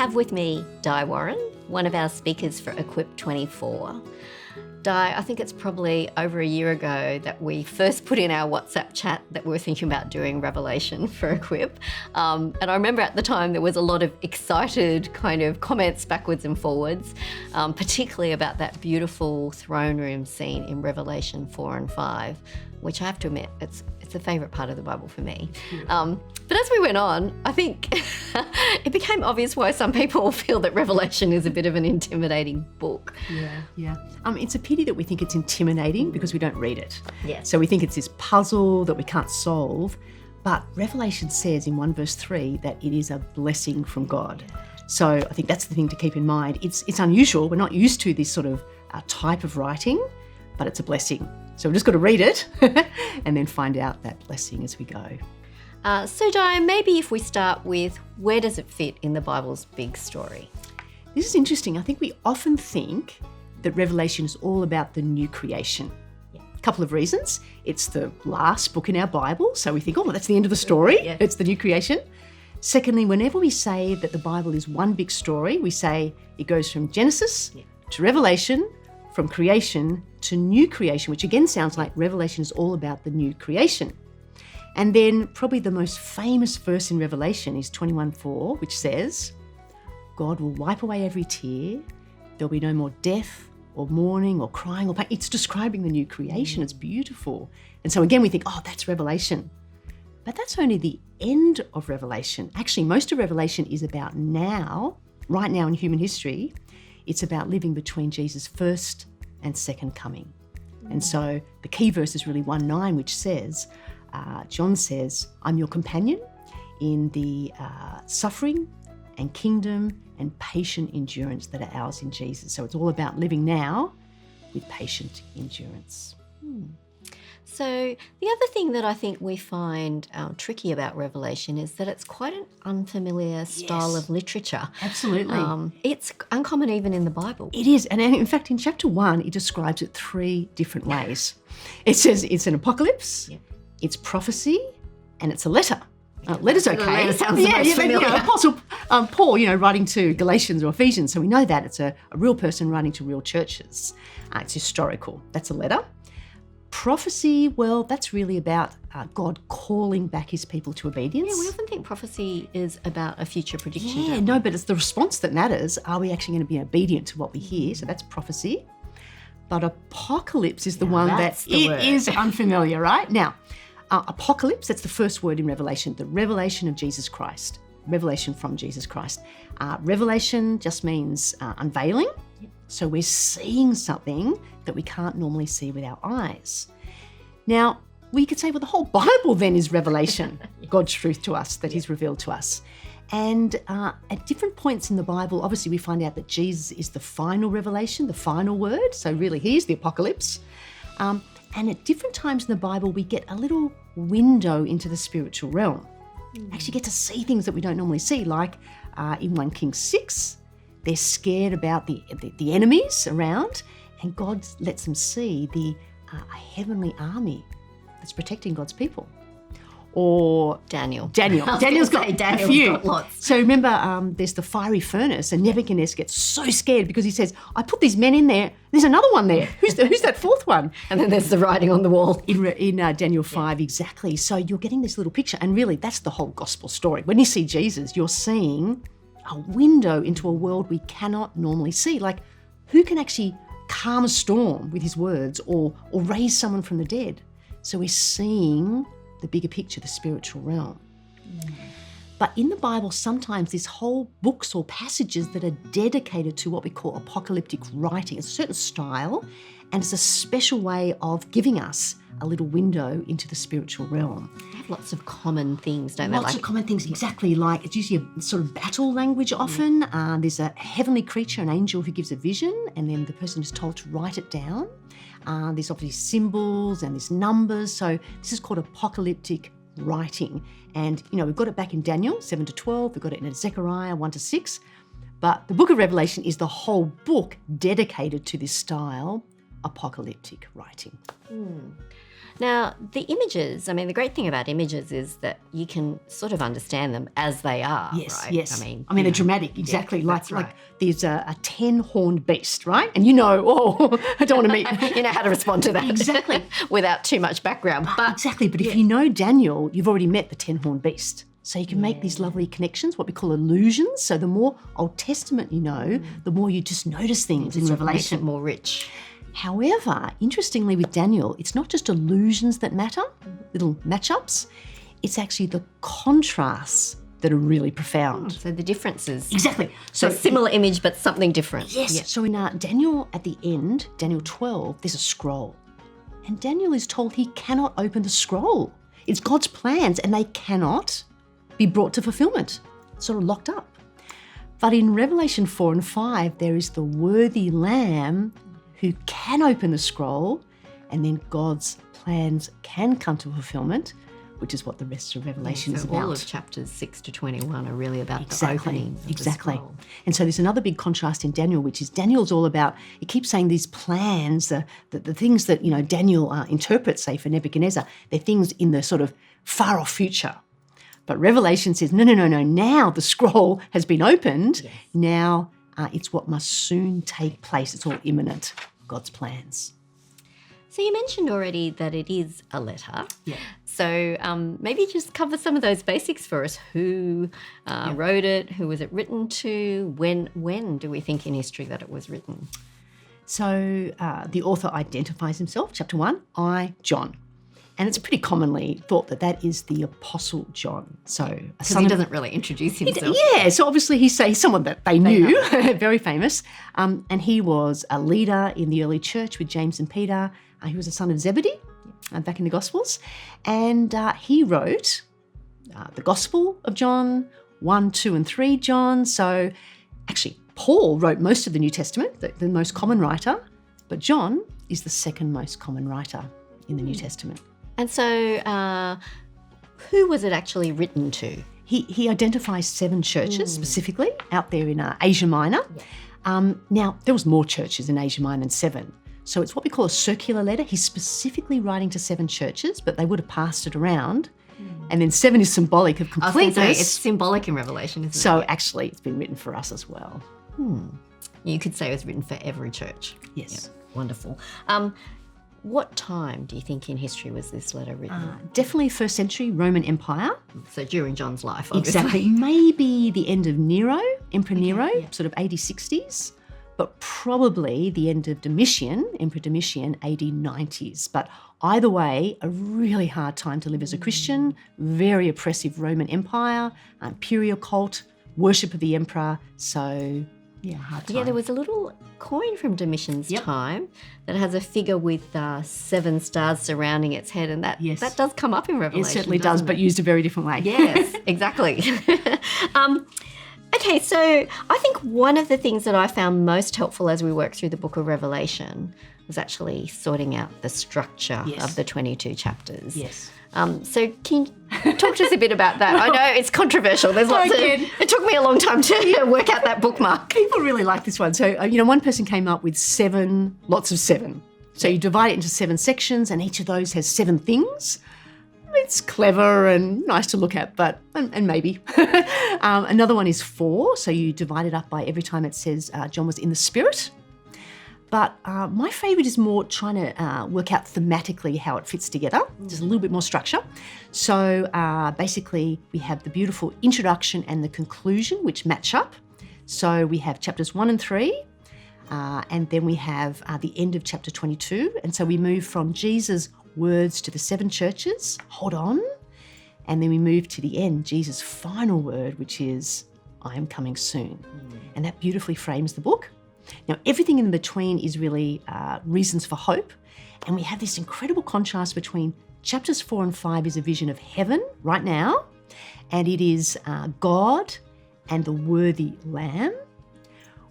have with me Di Warren, one of our speakers for EQUIP24. Di, I think it's probably over a year ago that we first put in our WhatsApp chat that we were thinking about doing Revelation for EQUIP. And I remember at the time there was a lot of excited kind of comments backwards and forwards, particularly about that beautiful throne room scene in Revelation 4 and 5, which I have to admit, it's a favourite part of the Bible for me. But as we went on, I think it became obvious why some people feel that Revelation is a bit of an intimidating book. Yeah. It's a pity that we think it's intimidating because we don't read it. Yeah. So we think it's this puzzle that we can't solve. But Revelation says in 1 verse 3 that it is a blessing from God. So I think that's the thing to keep in mind. It's unusual. We're not used to this sort of type of writing, but it's a blessing. So we've just got to read it and then find out that blessing as we go. So Di, maybe if we start with where does it fit in the Bible's big story? This is interesting. I think we often think that Revelation is all about the new creation. Yeah. A couple of reasons. It's the last book in our Bible, so we think, oh, well, that's the end of the story. Yeah. It's the new creation. Secondly, whenever we say that the Bible is one big story, we say it goes from Genesis to Revelation, from creation to new creation, which again sounds like Revelation is all about the new creation. And then probably the most famous verse in Revelation is 21:4, which says, God will wipe away every tear. There'll be no more death or mourning or crying or pain. It's describing the new creation. It's beautiful. And so again, we think, oh, that's Revelation. But that's only the end of Revelation. Actually, most of Revelation is about now, right now in human history. It's about living between Jesus' first and second coming. And so the key verse is really 1:9, which says, John says, I'm your companion in the suffering and kingdom and patient endurance that are ours in Jesus. So it's all about living now with patient endurance. So the other thing that I think we find tricky about Revelation is that it's quite an unfamiliar style of literature. Absolutely. It's uncommon even in the Bible. It is. And in fact, in chapter 1, it describes it 3 different ways. It says it's an apocalypse, it's prophecy, and it's a letter. Letter's okay. Letter sounds the most familiar. Apostle Paul, writing to Galatians or Ephesians, so we know that it's a real person writing to real churches. It's historical. That's a letter. Prophecy, well, that's really about God calling back his people to obedience. Yeah, we often think prophecy is about a future prediction. Yeah, no, but it's the response that matters. Are we actually going to be obedient to what we hear? So that's prophecy. But apocalypse is the one that is unfamiliar, right? Now, apocalypse, that's the first word in Revelation, the revelation of Jesus Christ, revelation from Jesus Christ. Revelation just means unveiling. So we're seeing something that we can't normally see with our eyes. Now, we could say, well, the whole Bible then is revelation, God's truth to us that he's revealed to us. And at different points in the Bible, obviously we find out that Jesus is the final revelation, the final word. So really, he's the apocalypse. And at different times in the Bible, we get a little window into the spiritual realm. Actually get to see things that we don't normally see, like in 1 Kings 6, they're scared about the enemies around, and God lets them see a heavenly army that's protecting God's people. Or Daniel's got a few. Got lots. So remember, there's the fiery furnace, and Nebuchadnezzar gets so scared because he says, I put these men in there, there's another one there. Who's that fourth one? And then there's the writing on the wall. In Daniel 5, exactly. So you're getting this little picture, and really that's the whole gospel story. When you see Jesus, you're seeing a window into a world we cannot normally see. Like, who can actually calm a storm with his words or raise someone from the dead? So we're seeing the bigger picture, the spiritual realm. But in the Bible, sometimes there's whole books or passages that are dedicated to what we call apocalyptic writing. It's a certain style, and it's a special way of giving us a little window into the spiritual realm. They have lots of common things, don't they? Lots of common things, exactly. Like, it's usually a sort of battle language often. There's a heavenly creature, an angel who gives a vision, and then the person is told to write it down. There's obviously symbols and there's numbers. So this is called apocalyptic writing. And, we've got it back in Daniel 7-12. We've got it in Zechariah 1-6. But the book of Revelation is the whole book dedicated to this style, apocalyptic writing. Now, the images, I mean, the great thing about images is that you can sort of understand them as they are, Yes, right? yes. I mean, they're dramatic, exactly. Yeah, that's like right. there's a 10-horned beast, right? And you know, oh, I don't want to meet. You know how to respond to that. Exactly. Without too much background. Exactly. But if you know Daniel, you've already met the 10-horned beast. So you can make these lovely connections, what we call allusions. So the more Old Testament you know, the more you just notice things in Revelation. Makes it more rich. However, interestingly with Daniel, it's not just allusions that matter, little matchups. It's actually the contrasts that are really profound. So the differences. Exactly. So similar image, but something different. Yes. Yeah. So in Daniel, at the end, Daniel 12, there's a scroll. And Daniel is told he cannot open the scroll. It's God's plans and they cannot be brought to fulfillment. It's sort of locked up. But in Revelation 4 and 5, there is the worthy Lamb who can open the scroll, and then God's plans can come to fulfillment, which is what the rest of Revelation is about. All of chapters 6 to 21 are really about the opening of the scroll. And so there's another big contrast in Daniel, which is Daniel's all about, it keeps saying these plans, the things that, Daniel interprets, say, for Nebuchadnezzar, they're things in the sort of far off future. But Revelation says, no, now the scroll has been opened. Yes. Now it's what must soon take place. It's all imminent, God's plans. So you mentioned already that it is a letter. Yeah. So maybe just cover some of those basics for us. Who wrote it? Who was it written to? When do we think in history that it was written? So the author identifies himself, chapter 1, I, John. And it's pretty commonly thought that that is the Apostle John. So because he doesn't really introduce himself. Yeah, so obviously he's someone that they knew, very famous. And he was a leader in the early church with James and Peter. He was a son of Zebedee, back in the Gospels. And he wrote the Gospel of John, 1, 2 and 3 John. So actually Paul wrote most of the New Testament, the most common writer. But John is the second most common writer in the New Testament. And so who was it actually written to? He identifies 7 churches specifically out there in Asia Minor. Yeah. Now, there was more churches in Asia Minor than 7. So it's what we call a circular letter. He's specifically writing to 7 churches, but they would have passed it around. And then 7 is symbolic of completeness. I was going to say, it's symbolic in Revelation, isn't it? So actually, it's been written for us as well. You could say it was written for every church. Yes. Yeah, wonderful. What time do you think in history was this letter written? Definitely 1st century Roman Empire. So during John's life, obviously. Exactly. Maybe the end of Nero, Emperor Nero, sort of AD 60s, but probably the end of Domitian, Emperor Domitian, AD 90s. But either way, a really hard time to live as a Christian, very oppressive Roman Empire, imperial cult, worship of the emperor. So yeah, hard time. Yeah, there was a little coin from Domitian's time that has a figure with 7 stars surrounding its head, and that does come up in Revelation. It certainly does, but used a very different way. Yes, exactly. Okay, so I think one of the things that I found most helpful as we worked through the book of Revelation was actually sorting out the structure of the 22 chapters. Yes. So can you talk to us a bit about that? I know it's controversial. There's lots of. It took me a long time to work out that bookmark. People really like this one. So, one person came up with 7, lots of 7. So you divide it into 7 sections, and each of those has 7 things. It's clever and nice to look at, but and maybe. Another one is 4. So you divide it up by every time it says John was in the Spirit. But my favourite is more trying to work out thematically how it fits together. There's a little bit more structure. So basically we have the beautiful introduction and the conclusion, which match up. So we have chapters 1 and 3, and then we have the end of chapter 22. And so we move from Jesus' words to the 7 churches, hold on, and then we move to the end, Jesus' final word, which is, I am coming soon. And that beautifully frames the book. Now, everything in between is really reasons for hope. And we have this incredible contrast between chapters 4 and 5 is a vision of heaven right now, and it is God and the worthy Lamb.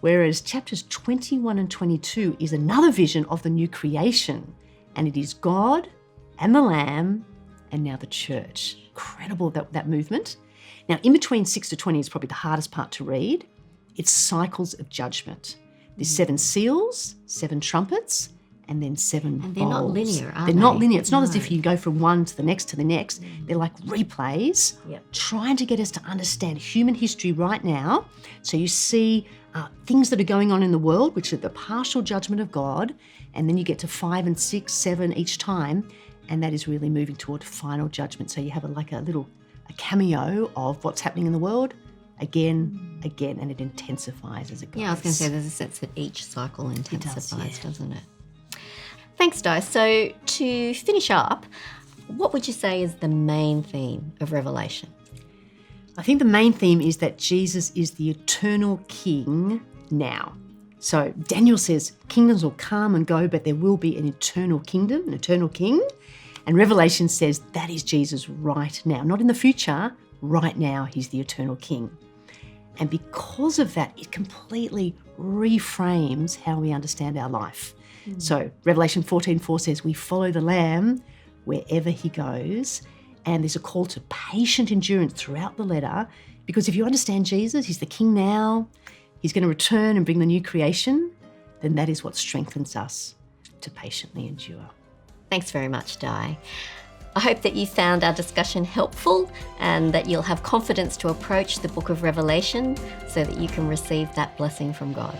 Whereas chapters 21 and 22 is another vision of the new creation, and it is God and the Lamb and now the church. Incredible, that movement. Now, in between 6 to 20 is probably the hardest part to read. It's cycles of judgment. There's 7 seals, 7 trumpets, and then 7 And they're not linear, are They're they? not linear. It's not No. as if you go from one to the next to the next. They're like replays, trying to get us to understand human history right now. So you see things that are going on in the world, which are the partial judgment of God, and then you get to 5 and 6, 7 each time, and that is really moving toward final judgment. So you have a cameo of what's happening in the world, again, and it intensifies as it goes. Yeah, I was going to say there's a sense that each cycle intensifies, doesn't it? Thanks, Di. So to finish up, what would you say is the main theme of Revelation? I think the main theme is that Jesus is the eternal King now. So Daniel says kingdoms will come and go, but there will be an eternal kingdom, an eternal King. And Revelation says that is Jesus right now, not in the future, right now he's the eternal King. And because of that, it completely reframes how we understand our life. So Revelation 14:4 says we follow the Lamb wherever he goes. And there's a call to patient endurance throughout the letter, because if you understand Jesus, he's the King now, he's going to return and bring the new creation, then that is what strengthens us to patiently endure. Thanks very much, Di. I hope that you found our discussion helpful and that you'll have confidence to approach the book of Revelation so that you can receive that blessing from God.